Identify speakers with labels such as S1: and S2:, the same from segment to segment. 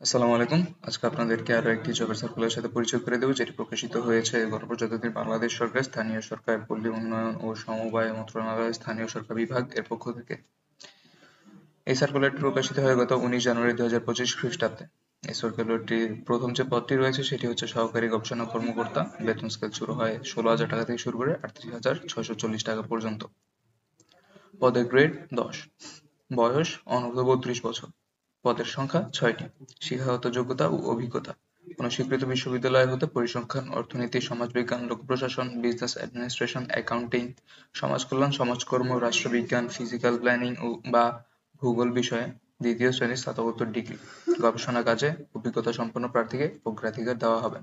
S1: আসসালামু আলাইকুম। আজকে আপনাদেরকে আরো একটি জবের সার্কুলারের সাথে পরিচয় করে দেব, যেটি প্রকাশিত হয়েছে গণপ্রজাতন্ত্রী বাংলাদেশ সরকার, স্থানীয় সরকার, পল্লী উন্নয়ন ও সমবায় মন্ত্রণালয়, স্থানীয় সরকার বিভাগ এর পক্ষ থেকে। এই সার্কুলারটি প্রকাশিত হয় গত 19 জানুয়ারি 2025 খ্রিস্টাব্দে। এই সার্কুলারটির প্রথম যে পদটি রয়েছে সেটি হচ্ছে সহকারী গবেষণা কর্মকর্তা। বেতন স্কেল শুরু হয় 16,000 টাকা থেকে শুরু করে 38,640 টাকা পর্যন্ত। পদের গ্রেড 10। বয়স অনূর্ধ্ব 32 বছর। পদের সংখ্যা 6টি। শিক্ষাগত যোগ্যতা ও অভিজ্ঞতা: কোনো স্বীকৃত বিশ্ববিদ্যালয় হতে পরিসংখ্যান, অর্থনীতি, সমাজবিজ্ঞান, লোক প্রশাসন, বিজনেস অ্যাডমিনিস্ট্রেশন, অ্যাকাউন্টিং, সমাজকল্যাণ, সমাজকর্ম, রাষ্ট্রবিজ্ঞান, ফিজিক্যাল প্ল্যানিং বা ভূগোল বিষয়ে দ্বিতীয় শ্রেণীর স্নাতকোত্তর ডিগ্রি। গবেষণা কাজে অভিজ্ঞতা সম্পন্ন প্রার্থীকে অগ্রাধিকার দেওয়া হবে।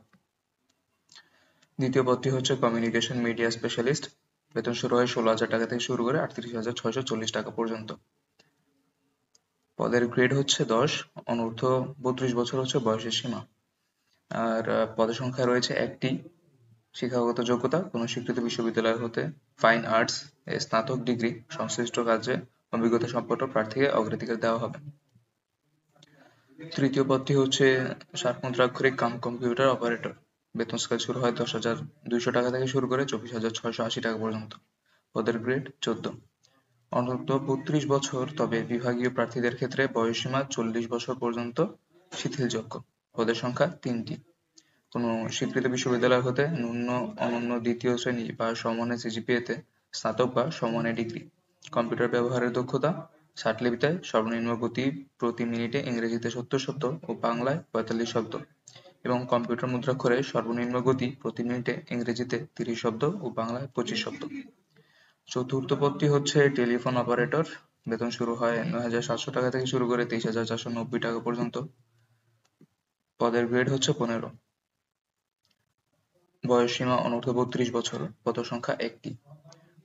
S1: দ্বিতীয় পদটি হচ্ছে কমিউনিকেশন মিডিয়া স্পেশালিস্ট। বেতন শুরু হয় 16,000 টাকা থেকে শুরু করে 38,640 টাকা পর্যন্ত। পদের গ্রেড হচ্ছে 10। অনূর্ধ্ব 32 বছর হচ্ছে বয়সের সীমা। আর পদের সংখ্যা রয়েছে একটি। শিক্ষাগত যোগ্যতা: কোনো স্বীকৃত বিশ্ববিদ্যালয় হতে ফাইন আর্টস এ স্নাতক ডিগ্রি, সংশ্লিষ্ট কাজে অভিজ্ঞতা সম্পন্ন প্রার্থীকে অগ্রাধিকার দেওয়া হবে। তৃতীয় পদটি হচ্ছে সাতমুদ্রাক্ষরিক কাম কম্পিউটার অপারেটর। বেতন স্কেল শুরু হয় 10,200 টাকা থেকে শুরু করে 24,680 টাকা পর্যন্ত। পদের গ্রেড 14। অনূর্ধ্ব 32 বছর, তবে বিভাগীয় প্রার্থীদের ক্ষেত্রে বয়সসীমা 40 বছর পর্যন্ত শিথিলযোগ্য। পদের সংখ্যা 3টি। কোনো স্বীকৃত বিশ্ববিদ্যালয় হতে ন্যূন অনন্য দ্বিতীয় শ্রেণী বা সমমানের সিজিপিএতে স্নাতক বা সমমানের ডিগ্রি। কম্পিউটার ব্যবহারের দক্ষতা: ষাটলিপিতে সর্বনিম্ন গতি প্রতি মিনিটে ইংরেজিতে 70 শব্দ ও বাংলায় 45 শব্দ এবং কম্পিউটার মুদ্রাক্ষরে সর্বনিম্ন গতি প্রতি মিনিটে ইংরেজিতে 30 শব্দ ও বাংলায় 25 শব্দ। চতুর্থ পদটি হচ্ছে টেলিফোন অপারেটর। বেতন শুরু হয় 9,700 টাকা থেকে শুরু করে 23,490 টাকা পর্যন্ত। পদের গ্রেড হচ্ছে 15। বয়সসীমা অনূর্ধ্ব 32 বছর। পদ সংখ্যা একটি।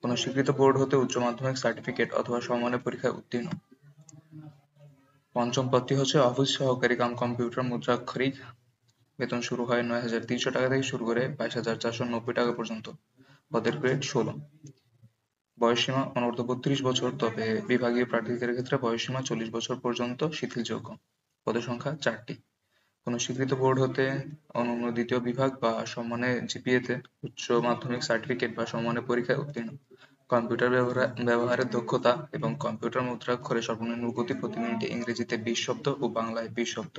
S1: কোনো স্বীকৃত বোর্ড হতে উচ্চ মাধ্যমিক সার্টিফিকেট অথবা সমমানের পরীক্ষায় উত্তীর্ণ। পঞ্চম পদটি হচ্ছে অফিস সহকারী কাম কম্পিউটার মুদ্রাক্ষরিক। বেতন শুরু হয় 9,300 টাকা থেকে শুরু করে 22,490 টাকা পর্যন্ত। পদের গ্রেড 16। বয়সসীমা অনূর্ধ্ব 32 বছর, তবে বিভাগীয় প্রার্থীদের ক্ষেত্রে বয়সসীমা 40 বছর পর্যন্ত শিথিলযোগ্য। পদের সংখ্যা 4টি। কোনো স্বীকৃত বোর্ড হতে অনন্য দ্বিতীয় বিভাগ বা সমমানের জিপিএতে উচ্চ মাধ্যমিক সার্টিফিকেট বা সমমানের পরীক্ষায় উত্তীর্ণ। কম্পিউটার ব্যবহারের দক্ষতা এবং কম্পিউটার মুদ্রাক্ষরে সর্বনিম্ন গতি প্রতি মিনিটে ইংরেজিতে 20 শব্দ ও বাংলায় 20 শব্দ।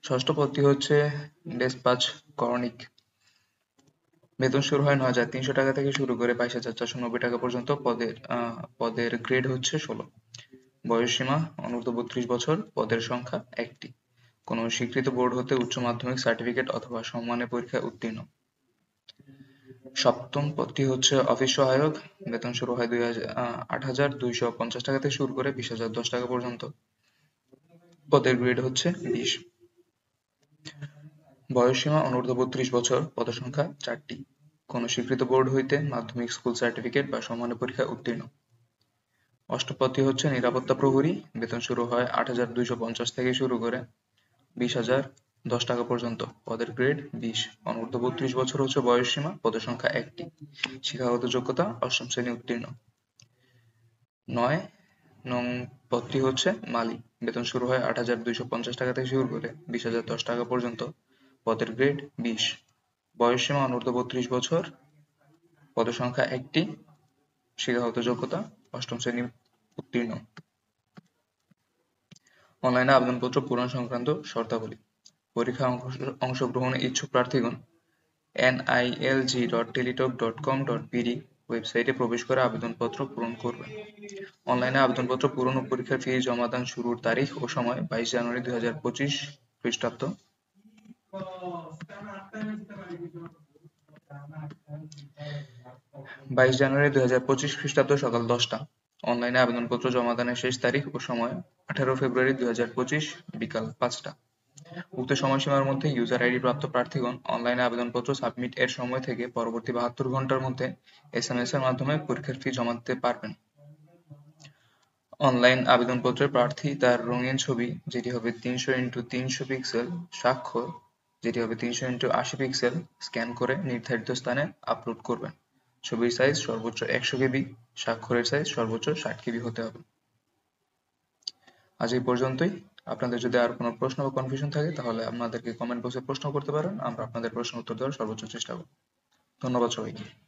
S1: ষষ্ঠ পদটি হচ্ছে ডেসপাচ করণিক। বেতন শুরু হয় 9,300 টাকা থেকে শুরু করে 22,490 টাকা পর্যন্ত। পদের গ্রেড হচ্ছে 16। বয়সসীমা অনূর্ধ্ব 32 বছর। পদের সংখ্যা একটি। কোনো স্বীকৃত বোর্ড হতে উচ্চ মাধ্যমিক সার্টিফিকেট অথবা সমমানের পরীক্ষায় উত্তীর্ণ। সপ্তম পদটি হচ্ছে অফিস সহায়ক। বেতন শুরু হয় 8,250 টাকা থেকে শুরু করে 20,010 টাকা পর্যন্ত। পদের গ্রেড হচ্ছে 20। বয়সসীমা অনূর্ধ্ব 32 বছর। পদের সংখ্যা 4টি। কোনো স্বীকৃত বোর্ড হইতে মাধ্যমিক স্কুল সার্টিফিকেট বা সমমানের পরীক্ষায় উত্তীর্ণ। অষ্টম পদটি হচ্ছে নিরাপত্তা প্রহরী। বেতন শুরু হয় 8,250 থেকে শুরু করে 20,010 টাকা পর্যন্ত। পদের গ্রেড 20। অনূর্ধ্ব 32 বছর হচ্ছে বয়সসীমা। পদের সংখ্যা একটি। শিক্ষাগত যোগ্যতা অষ্টম শ্রেণী উত্তীর্ণ। 9 নং পদটি হচ্ছে মালি। বেতন শুরু হয় 8,250 টাকা থেকে শুরু করে 20,010 টাকা পর্যন্ত। পদের গ্রেড 20। বয়সসীমা অনূর্ধ্ব 32 বছর। পদের সংখ্যা একটি। শিক্ষাগত যোগ্যতা অষ্টম শ্রেণী উত্তীর্ণ। অনলাইনে আবেদনপত্র পূরণ সংক্রান্ত শর্তাবলী: পরীক্ষায় অংশগ্রহণে ইচ্ছুক প্রার্থীগণ nilg.teletalk.com.bd ওয়েবসাইটে প্রবেশ করে আবেদনপত্র পূরণ করবেন। অনলাইনে আবেদনপত্র পূরণ ও পরীক্ষার ফি জমাদান শুরুর তারিখ ও সময় 22 জানুয়ারি 2025 খ্রিস্টাব্দ। 22 জানুয়ারি 2025 খ্রিস্টাব্দ সকাল 10টা। অনলাইনে আবেদনপত্র জমাদানের শেষ তারিখ ও সময় 18 ফেব্রুয়ারি 2025 বিকাল 5টা। উক্ত সময়সীমার মধ্যে ইউজার আইডি প্রাপ্ত প্রার্থীগণ অনলাইনে আবেদনপত্র সাবমিট এর সময় থেকে পরবর্তী 72 ঘন্টার মধ্যে এসএমএস এর মাধ্যমে পরীক্ষার ফি জমা দিতে পারবেন। অনলাইন আবেদনপত্রে প্রার্থী তার রঙিন ছবি, যেটি হবে 300x300 পিক্সেল, স্বাক্ষর, যেটি হবে 300x80 পিক্সেল, স্ক্যান করে নির্ধারিত স্থানে আপলোড করবেন। ছবির সাইজ সর্বোচ্চ 100 কেবি, স্বাক্ষরের সাইজ সর্বোচ্চ 60 কেবি হতে হবে। আজ এই পর্যন্তই। আপনাদের যদি আর কোনো প্রশ্ন বা কনফিউশন থাকে তাহলে আমাদেরকে কমেন্ট বক্সে প্রশ্ন করতে পারেন, আমরা আপনাদের প্রশ্নের উত্তর দেওয়ার সর্বোচ্চ চেষ্টা করব। ধন্যবাদ সবাইকে।